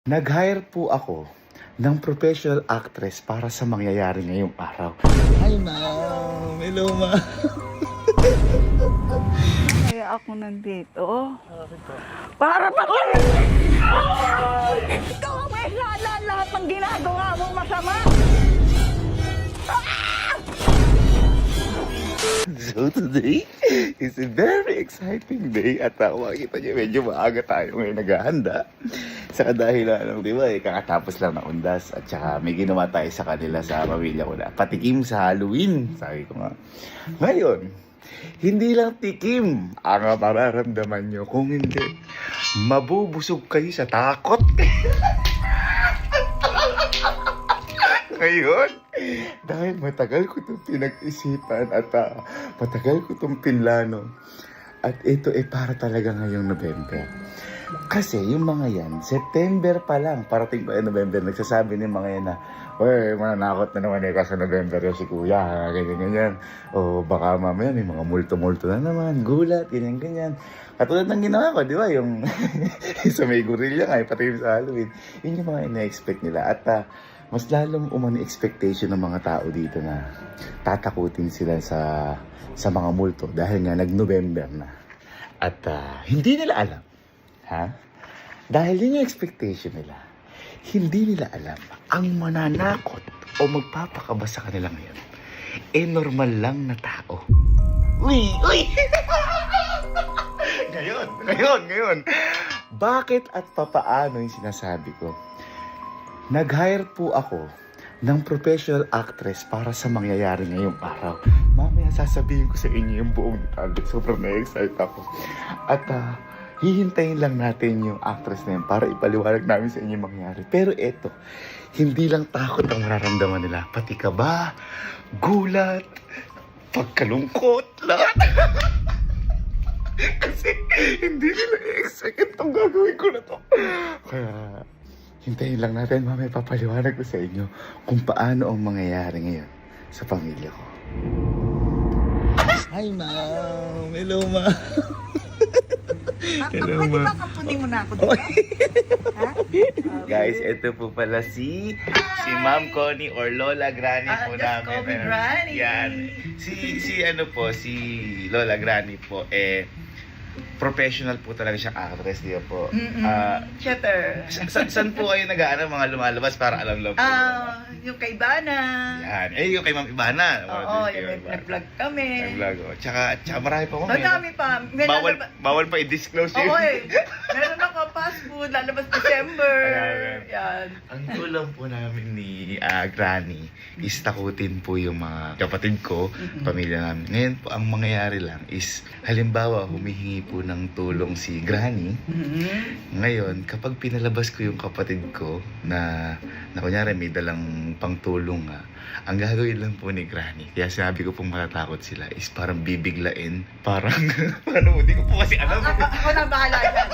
Nag-hire po ako ng professional actress para sa mangyayari ngayong araw. Hi, ma'am! Hello, ma'am! Kaya ako nandito. Para pa ko! Ikaw ang may sala lahat ng ginagawa mong masama! So today is a very exciting day at makikita niyo medyo maaga tayo ngayon naghahanda. Sa kadahilan ng diba, kakatapos lang na undas at saka may ginawa tayo sa kanila sa pamilya ko na patikim sa Halloween. Sabi ko nga. Ngayon, hindi lang tikim ang mararamdaman nyo. Kung hindi, mabubusog kayo sa takot. Ngayon, dahil matagal ko itong pinag-isipan at matagal ko itong pinlano. At ito ay para talaga ngayong November. Kasi yung mga yan, September pa lang, parating pa yung November, nagsasabi ng mga yan na, "Uy, mananakot na naman eh kasi November yung si kuya, ganyan-ganyan. O baka mamaya may mga multo-multo na naman, gulat, ganyan-ganyan." Katulad ng ginawa ko, di ba? Yung sa may gorilla nga, pati sa Halloween. Yun yung mga ina-expect nila. At mas lalong umani expectation ng mga tao dito na tatakutin sila sa mga multo dahil nga nag-November na. At hindi nila alam. Ha? Dahil yun yung expectation nila. Hindi nila alam ang mananakot o magpapakaba sa kanila ngayon. Normal lang na tao. Uy! Uy! Ngayon. Bakit at papaano yung sinasabi ko? Nag-hire po ako ng professional actress para sa mangyayari ngayong araw. Mamaya sasabihin ko sa inyo yung buong detalye. Sobrang na-excite ako. At hihintayin lang natin yung actress na yun para ipaliwanag namin sa inyo yung mangyayari. Pero eto, hindi lang takot ang mararamdaman nila. Pati kaba, gulat, pagkalungkot, lahat. Kasi hindi nila i-expect itong gagawin ko na to. Kaya hintayin lang natin, mamaya papaliwanag ko sa inyo kung paano ang mangyayari ngayon sa pamilya ko. Hi, ma'am! Hello, ma'am! Hello, Pwede ma'am. ba kampunin mo na ako dito? Ha? Guys, ito po pala si Ma'am Connie or Lola Granny po Just namin. call me Granny. Yan. Si Lola Granny po, professional po talaga siyang actress, di ba po? Shutter. Saan po kayo nag-aano mga lumalabas para alam lang po? Yung kay Bana. Yan. Yung kay Ma'am Ibana. Oo, yung nag-vlog kami. Nag-vlog. Tsaka marami pa mo. Madami pa. May Bawal pa i-disclose yun. Oo meron ako fast food, lalabas December. Ayan. Yan. Ang tulong po namin ni Granny is takutin po yung mga kapatid ko, pamilya namin. Ngayon po, ang mangyayari lang is, halimbawa, humihingi po ng tulong si Granny. Ngayon, kapag pinalabas ko yung kapatid ko na kunyari may dalang pangtulong nga, ang gagawin lang po ni Granny, kaya sinabi ko pong matatakot sila, is parang bibiglain. Parang, hindi ko po kasi alam. Ako na bahala dyan.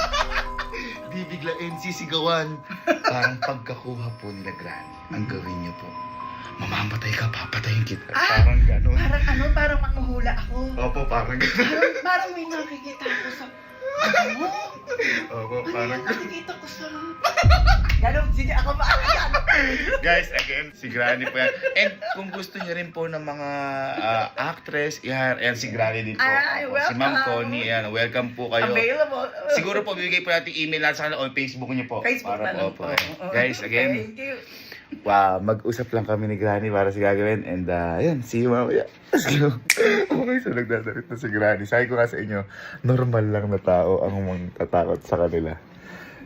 Bibiglain, sisigawan. Parang pagkakuha po nila Granny, ang gawin niyo po, mamamatay ka, papatayin kita. Parang gano'n. Parang manghuhula ako. Opo, parang gano'n. Parang may nakikita ako sa... Opo, parang nakikita ko sa... Ganon, sige ako maalan. Guys, again, si Granny po yan. And kung gusto niyo rin po ng mga actress, yan, si Granny din po. Ay, Si Ma'am welcome. Connie, yan, welcome po kayo. Available. Siguro po, bibigay po natin email natin sa kanila o Facebook niyo po. Facebook Para na lang po. po. Guys, again, Thank you. wow, mag-usap lang kami ni Granny para sa gagawin. And yan, see you mamaya. Let's go. Okay, so nagdadarit na si Granny. Sabi ko nga sa inyo, normal lang na tao ang matatakot sa kanila.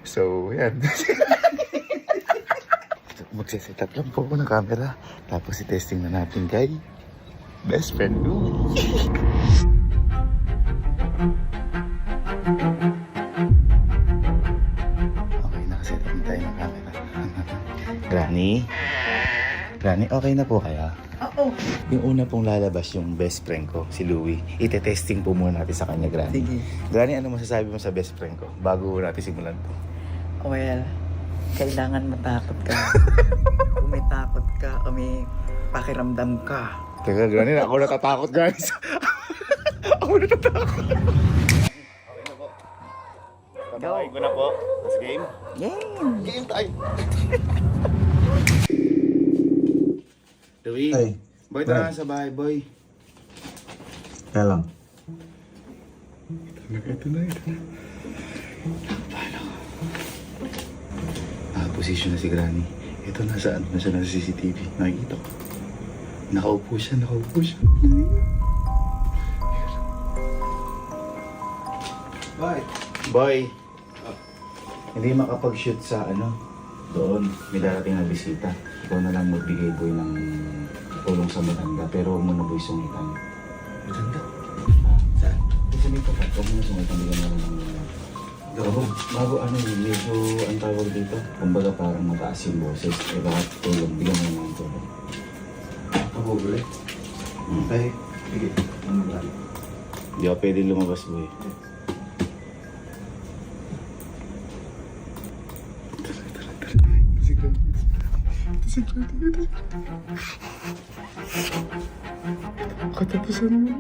So, yan. Magsiset up lang po ako ng camera. Tapos i-testing na natin kay best friend Louie. Okay, nakaset up na tayo ng camera. Granny? Granny, okay na po kaya? Oo. Yung una pong lalabas yung best friend ko, si Louie. Ite-testing po muna natin sa kanya, Granny. Sige. Granny, ano masasabi mo sa best friend ko bago natin simulan to? Well, kailangan matakot ka. Kung may takot ka o may pakiramdam ka. Teka, Granny, ako natatakot, guys. Ako natatakot. Okay na po. Babawain ko na po. Mas game? Game! Game tayo. Louie, Ay, boy, tara na sa bahay, boy. kaya lang. Ito na. Position na si Granny. Ito, nasaan? Nasa CCTV. Nakikita ko. Nakaupo siya. Bakit? Boy, hindi makapag-shoot sa doon. May darating na bisita. Ikaw na lang magbigay, boy, ng tulong sa matanda. Pero huwag mo na, boy, sungitan. Maganda. Saan? Kasi may kapat. Huwag mo na sungitan. Bigyan mo na ng bago medyo ang tawag dito. Kumbaga parang mataas yung boses. Eh bakit tulong? Bigyan mo na ng tulong. Kabubuli. Okay. Sige. Ano ba? Hindi ako pwede lumabas, boy. Katapusan mo.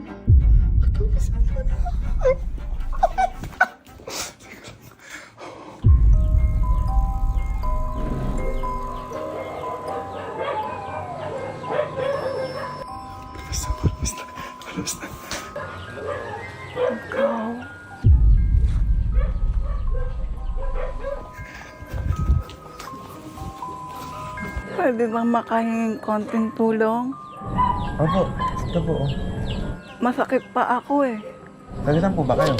Basta. Ikaw. Pwede bang makahinging konting tulong? Opo. Ito po. Masakit pa ako eh. Tagitan po ba kayo?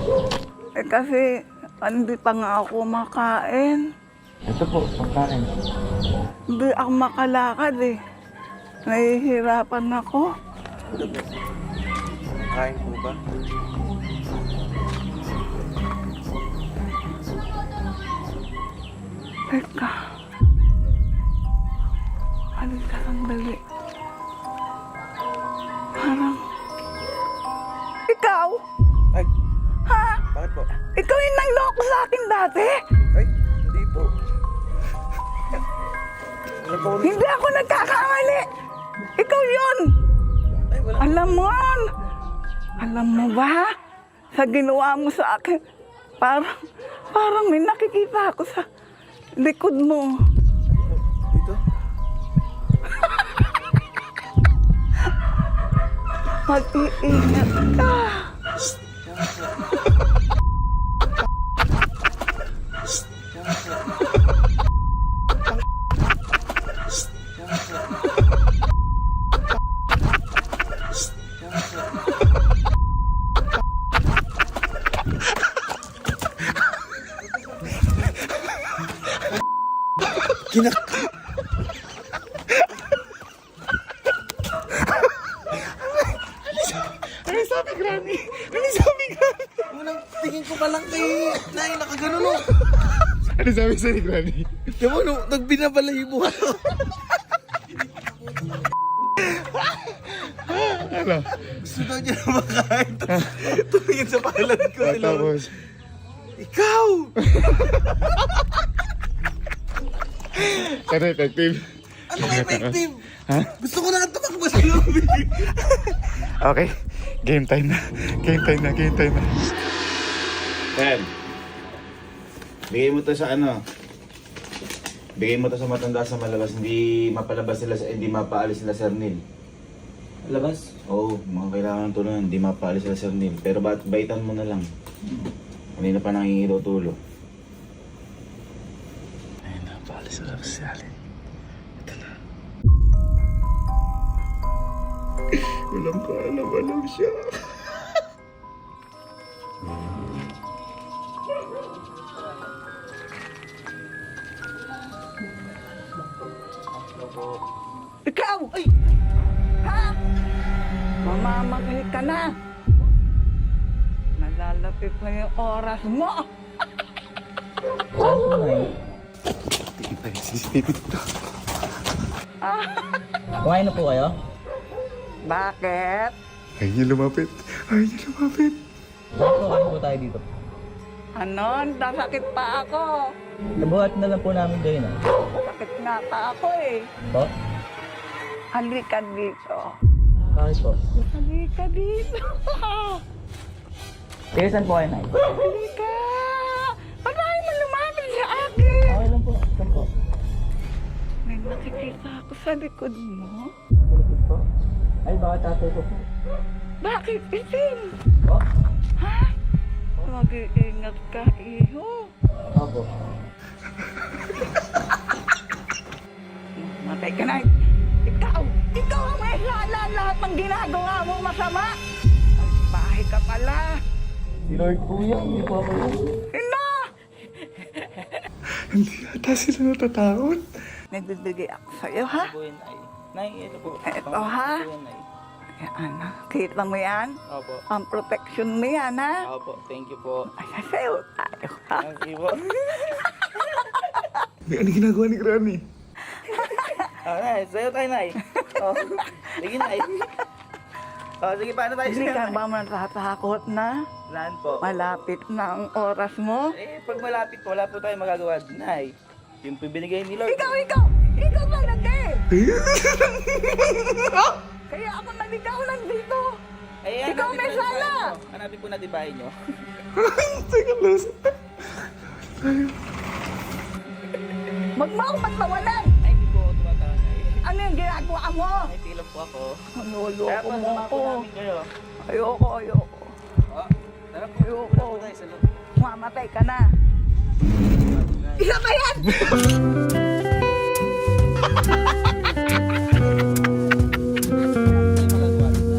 Eh kasi hindi pa nga ako makain. Ito po, pagkain. Hindi ako makalakad eh. Nahihirapan ako. Kain po ba? Teka. Halika ka sandali. Parang... Ikaw? Ay, Ha? bakit po? Ikaw yung nangloko sa akin dati? Ay, hindi po. Ano po? Hindi ako nagkakamali. Ikaw yun. Ay, wala. Alam mo ba? Sa ginawa mo sa akin, parang may nakikita ako sa likod mo. Dito? Mag-iingat ka. Ano sabi, Granny? Ano sabi, Granny? Unang tingin ko pa lang kay Nay, nakagano no. Ano sabi sa'yo, Granny? Diyan mo, no, nagbinabalahibo ako. Ano? Gusto daw niya na makain. Tumingin sa palad ko. Tapos, Ikaw! ano effective? Ano ka effective? Ha? Gusto ko na tumakbo sa lobby. Okay, game time na. Ken, bigay mo to sa bigay mo to sa matanda sa malabas, hindi mapalabas sila, hindi mapaalis sila Sir Neil. Labas? Oo, mga kailangan ng tulong, hindi mapaalis sila Sir Neil. Pero baitan mo na lang. Kanina pa nangingilaw tulo. Ayun na, paalis sila si Alin. Ito na. Walang siya. Ikaw! Ay! Ha? Mamamagay ka na. Nalalapit na yung oras mo. Saan po na yun? Tingin tayo sa CCTV dito. Kumain na po kayo? Bakit? Ayun yung lumapit. Bakit kumain po tayo dito? Ano? Nasakit pa ako. Nabuhat na lang po namin kayo na. Sakit nga pa ako eh. Po? Halika dito. Bakit po? Halika dito. Sige, saan po kayo na? Halika. Panahin Nakikita ako sa likod mo. Likod po? Ay, baka tatay ko po. Bakit itim? Po? Ha? Mag-iingat ka, iho. Opo. Matay ka na. Ikaw ang may sala lahat ng ginagawa mo masama. Ang bahay ka pala. Si Lord po yan, hindi po ako yun. Ina! Hindi ata sila natatakot. Nagbibigay ako sa'yo, ha? Po yan ay. Nay, ito po. Ito, ha? Po yan, ay. Yan, kita mo yan? Opo. Ang protection mo yan, ha? Opo, thank you po. Ay, sasayaw tayo, ha? Thank you po. Ano ginagawa ni Granny? Nay, sa'yo tayo, Nay. Oh, sige, Nay. Oh, sige, paano tayo Hindi sa'yo, ka Nay? ba matatakot na? Saan po? Malapit na ang oras mo? Eh, pag malapit po, wala po tayo magagawa, Nay. Yung binigay ni Lord. Ikaw talaga eh! Kaya ako naligaw lang dito. Ay, Ikaw hanapin may po natin sala! bahay nyo. Hanapin po natin bahay nyo. Teka, Luz. Magmao magpawalan! Ay, hindi po ako tumatawa, Nay. Ano yung ginagawa mo? May tilap po ako. Kaya Nuloko po, mo sama po ako. namin kayo. Ayoko. Oh, tara po. Ayoko. Wala po tayo sa loob. Mamatay ka na. Isa ba yan?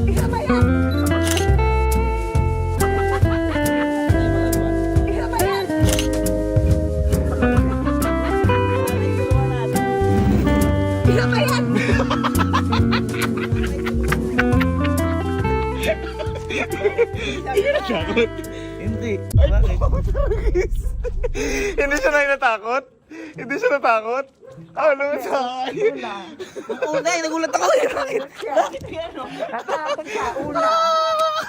Isa ba yan? Isa ba yan? Isa ba yan? Takot. Hindi. Ay, Bakit? Hindi siya natakot? Hindi siya natakot? Ano sa akin? Una, nagulat ako. Bakit? Bakit yan? Oh? Natakot ka, una.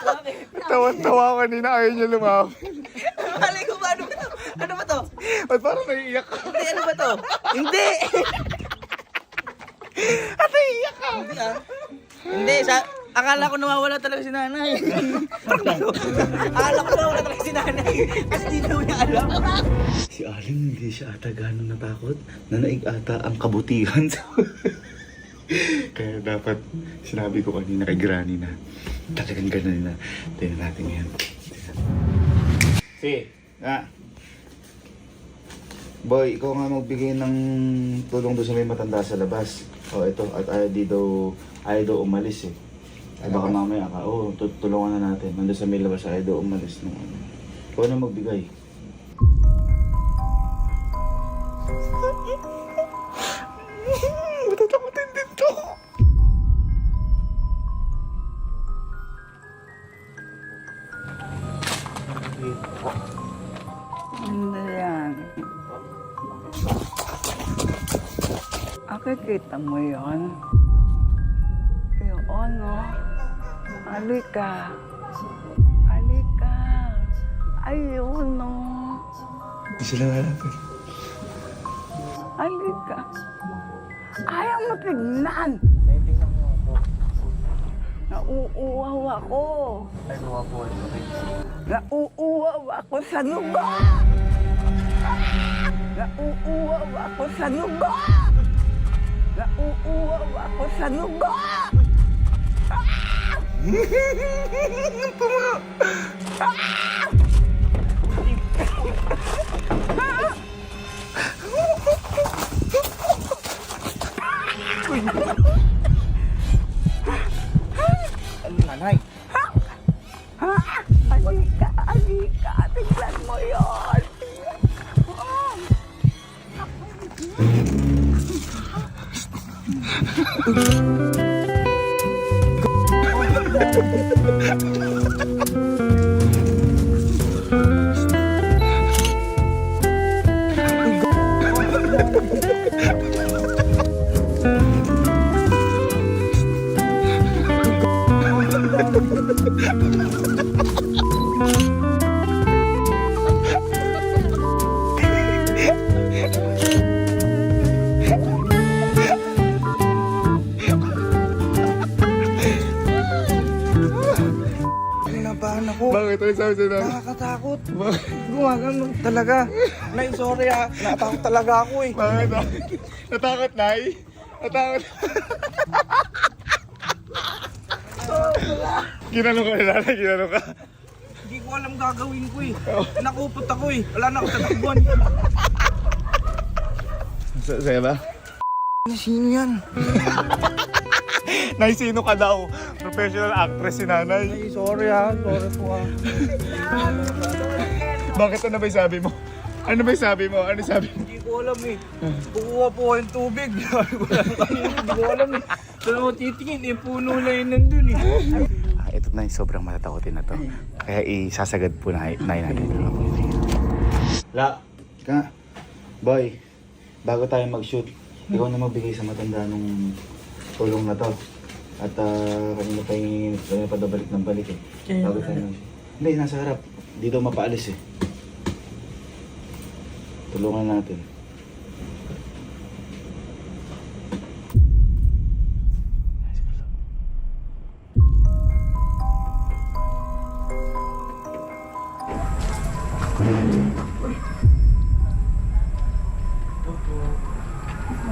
Bakit? Tawan-tawa ako kanina, ayaw niya lumapit. Malay ko ba? Ano ba to? Ano ba to? Ba't parang naiiyak ka? Hindi, ano ba to? Hindi! At naiiyak ka? Hindi ah. Hindi, akala ko nawawala talaga si nanay. Akala ko nawawala talaga si nanay. Kasi di daw niya alam. Si Aling hindi siya ata gano'ng natakot. Nanaig ata ang kabutihan. Kaya dapat sinabi ko kanina kay Granny na talagang gano'n na. Tingnan natin yan. Boy, ikaw nga magbigay ng tulong doon sa may matanda sa labas. O ito, at ayaw daw umalis eh. Ay baka mamaya ka, tutulungan na natin. Nandun sa may labas, ayaw daw umalis. Ikaw na magbigay. Matatakotin din to. Ano yan? Nakikita mo yun? Yung ano? Halika. Halika. Ayun, no. Hindi sila lalapit. Halika. Ayaw mo tignan. Naitingnan mo ako. Nauuwaw ako. Ay, nawa po. Nauuwaw ako sa lugar. Nauuwaw ako sa lugar. Nauuwaw ako sa lugar. Ano nanay? Halika, halika. Tignan mo yun. Kinabahan ako. Bakit? Ano sabi sa'yo? Nakakatakot. Bakit? Gumagano talaga. Nay, sorry ah. Natakot talaga ako eh. Bakit? Natakot, Nay? Natakot. Ginano ka na nanay, ginano ka. Hindi ko alam gagawin ko eh. Nakupot ako eh. Wala na ako sa takbuhan. Saya ba? Sino yan? Nay, sino ka daw? Professional actress si nanay. Ay, sorry ha. Sorry po ha. Bakit ano ba yung sabi mo? Ano ba yung sabi mo? Ano sabi mo? Hindi ko alam eh. Kukuha po ako yung tubig. Hindi ko alam eh. Saan ako titingin? Eh, puno na yun nandun eh. Ito na yung sobrang matatakotin na to. Kaya isasagad po na natin. La, ka, boy, bago tayo mag-shoot, ikaw na magbigay sa matanda nung tulong na to. At kanina pa babalik ng balik eh. Bago tayo mag-shoot. Hindi, nasa harap. Di daw mapaalis eh. Tulungan natin.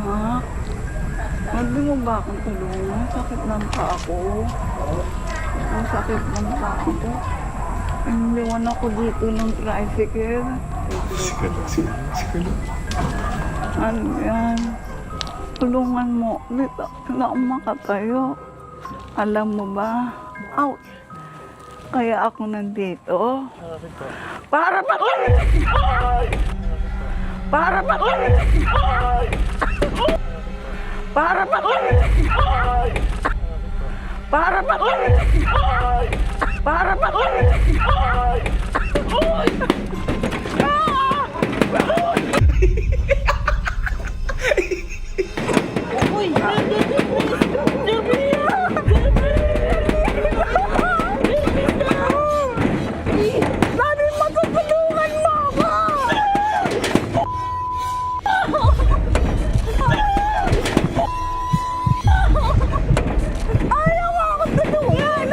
Ma, pwede mo ba akong tulungan? Sakit ng paa ko. Ang sakit ng paa ko. Iniwan ako dito ng tricycle. Siguro. Ano yan? Tulungan mo. Dito na ako makatayo. Alam mo ba? Ouch! Kaya ako nandito. Para pa Para pa Para pa Para pa Para pa Sabi mo, tutulungan mo ako! Ayaw mo ako tulungan!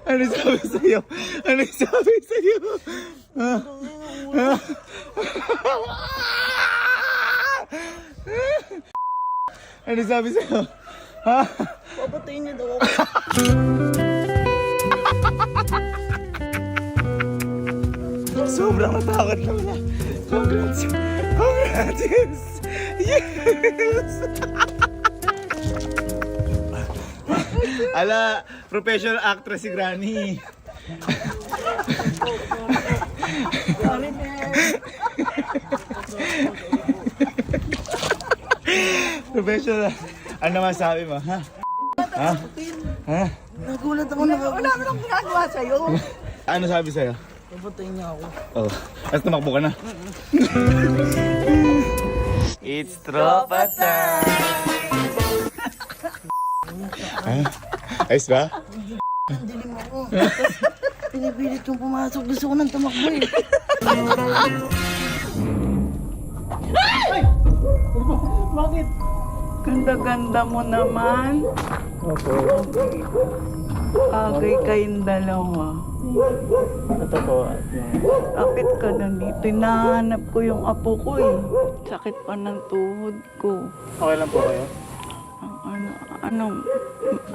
Ano sabi sa'yo? Ano sabi sa'yo? Ano sabi sa'yo? Ha? Papatayin niyo daw ako. Sobrang natakot na wala. Congrats! Congrats! Yes! Yes! Ala, professional actress si Granny. Professional. Ano masabi mo, ha? Ha? Ha? Nagulat ako na. Wala mo nang ginagawa sa'yo. Ano sabi sa'yo? Papatayin niya ako. Oh, at tumakbo ka na. It's tropa time! Ayos ba? Dilim ako. Pinipilit yung pumasok. Gusto ko nang tumakbo eh. Bakit? Ganda-ganda mo naman. Agay kayong dalawa. Totoo. Bakit ka nandito? Hinahanap ko yung apo ko eh. Sakit pa ng tuhod ko. Okay lang po kayo?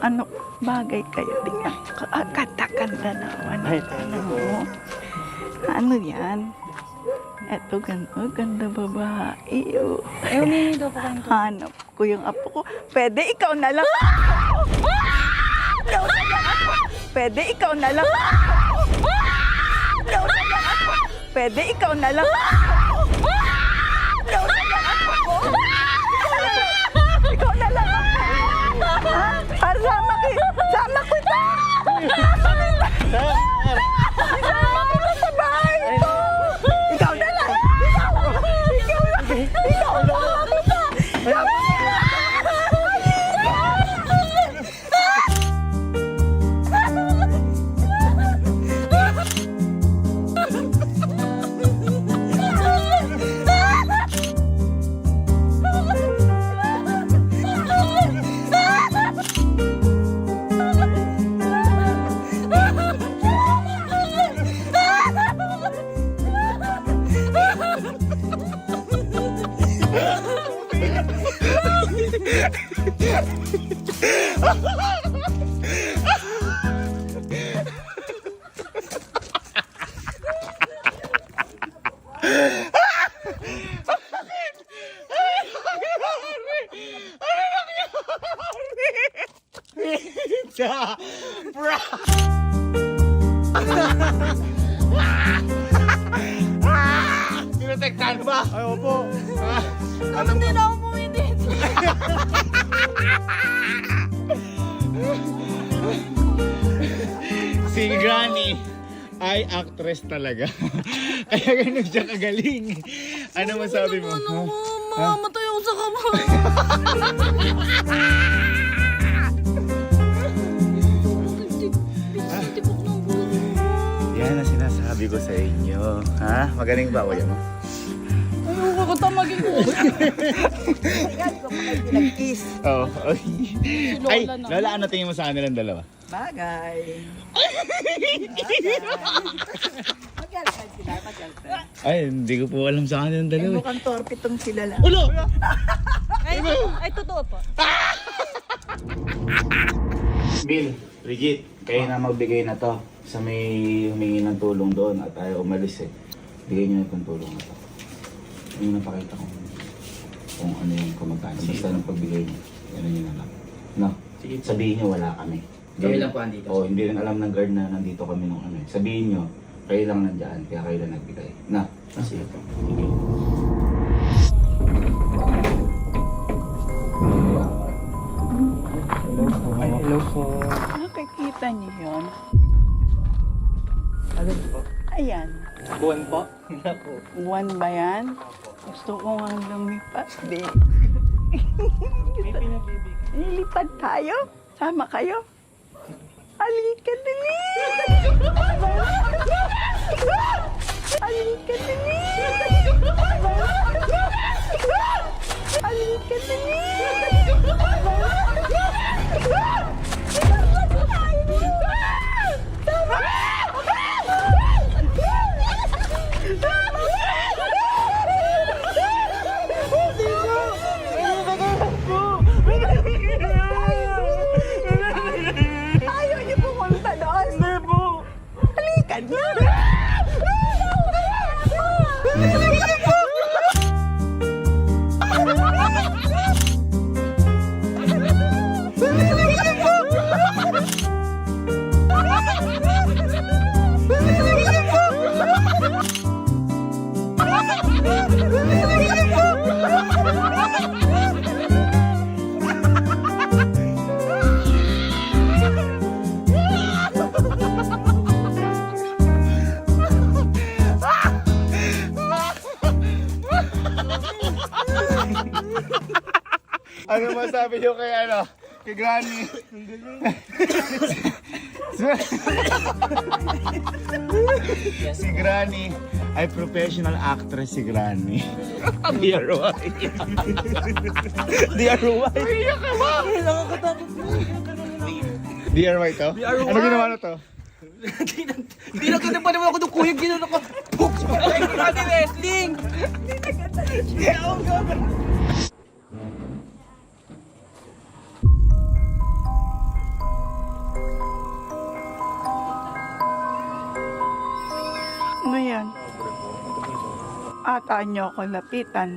Ano bagay kayo? Tingnan ko. Kanta-kanta naman. Ano mo? Ano yan? Eto, ganda babae. Eh, humingi daw po kayo. Hanap ko yung apo ko. Pwede ikaw na lang. Ikaw na lang ako. Pwede ikaw na lang. Ikaw na lang ako. Pwede ikaw na lang. Ikaw na lang ako. Ikaw na lang ako. Ha? Sama kita. Sama kita. Isama kita sa bahay ko. Ikaw na lang. Ikaw na. Ikaw na lang. Tinotektahan ba? Ay, opo. Alam Hindi na ako pumitit. Si Granny ay actress talaga. Kaya ganun siya kagaling. Ano masabi mo? Mamamatay ako sa kamay. Tibok ng bulo. Yan ang sinasabi ko sa inyo. Ha? Magaling ba kuya mo? Ayoko ko tamagin ko. Pinag-kiss. Oo. Ay, Lola na. Lola, ano tingin mo sa kanilang dalawa? Bagay. Mag-girlfriend sila, mag-girlfriend. Ay, hindi ko po alam sa kanilang Eh, dalawa. mukhang torpitong sila lang. Ulo! Ay, totoo po. Bill, Bridget, kayo na magbigay na to sa may humingi ng tulong doon at ayaw umalis eh. Bigay niyo na itong tulong na to. Yung napakita ko kung ano yung kumagkano. Basta ng pagbigay niyo. Ano niyo na lang. No? Sabihin niyo wala kami. Kami lang po andito. Oo, hindi rin alam ng guard na nandito kami nung ano eh. Sabihin niyo, kayo lang nandyan, kaya kayo lang nagbigay. Na? Sige po. Sige. Hello po. Nakikita niyo yun? Ano po? Ayan. Buwan po? Wala po. Buwan ba yan? Gusto ko nga lumipat, di. May pinabibig. Lilipad tayo? Sama kayo? Halika dali! Halika dali! Halika dali! Ayaw niyo pumunta doon? Hindi po. Halika na! Ano masabi niyo kay ano? Kay Granny? Si Granny ay professional actress si Granny. DRY. DRY. DRY to? Ano ginawa na to? Hindi na ganda pa naman ako ng kuyog. Ginawa ko. Hooks pa lang yung body wrestling. Ano yan? Ata niyo ako lapitan.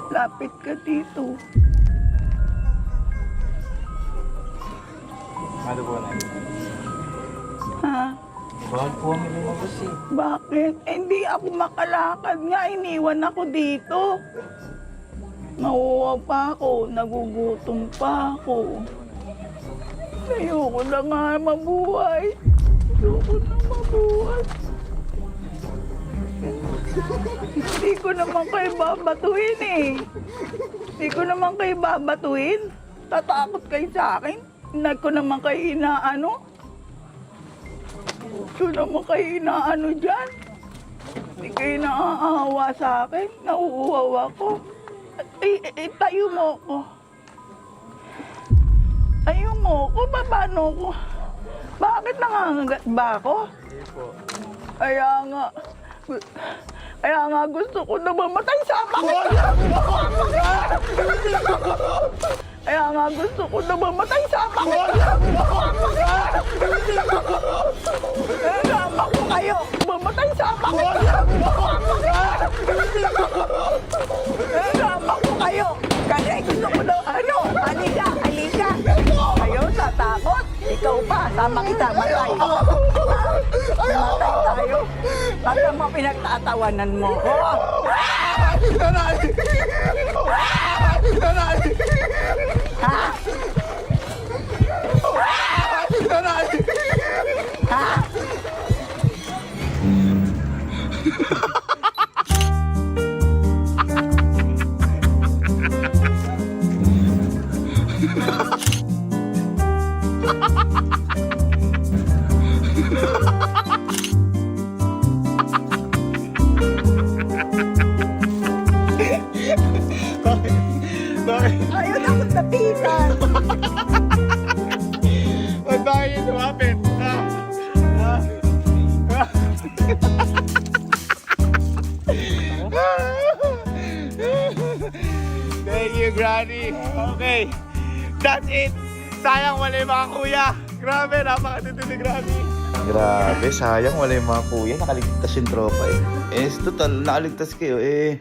Lapit ka dito. Ano po na? Ha? Bawal po kami lumabas eh. Bakit? Hindi ako makalakad nga. Iniwan ako dito. Nauuwa pa ako. Nagugutom pa ako. Ayoko na nga mabuhay. Ayoko na mabuhay. Hindi ko naman kayo babatuhin eh. Hindi ko naman kayo babatuhin. Tatakot kayo sa akin. Hindi ko naman kayo inaano. Ito naman kayo inaano dyan. Hindi kayo naaawa sa akin. Nauuhaw ako. Tayo mo ko. Tayo mo ko. Paano ko? Bakit nangangagat ba ako? Kaya nga gusto ko na mamatay sa bakit. Kaya nga gusto ko na mamatay sa bakit. Nagama ko kayo. Mamatay sa bakit. Nagama ko kayo. Kasi gusto ko na halika. Kayo tatakot. Ikaw pa, sama kita, matay. Matay tayo. Baka mo pinagtatawanan mo ko. Ha? Ha? Ayaw na akong tapitan. Ba't ba kayo lumapit? Thank you, Granny. Okay, that's it. Sayang wala yung mga kuya. Grabe, napakatito ni Granny. Grabe, sayang wala yung mga kuya. Nakaligtas yung tropa eh. Total, nakaligtas kayo eh.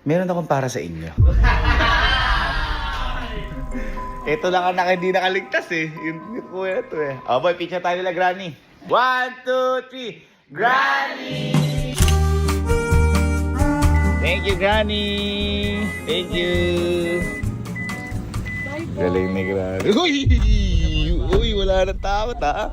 Meron akong para sa inyo. Ito lang ang hindi nakaligtas eh. Yung kuya na to eh. Oh boy, picture tayo nila, Granny. 1, 2, 3. Granny! Thank you, Granny! Thank you! Galing ni Granny. Uy! Uy, wala na takot ha?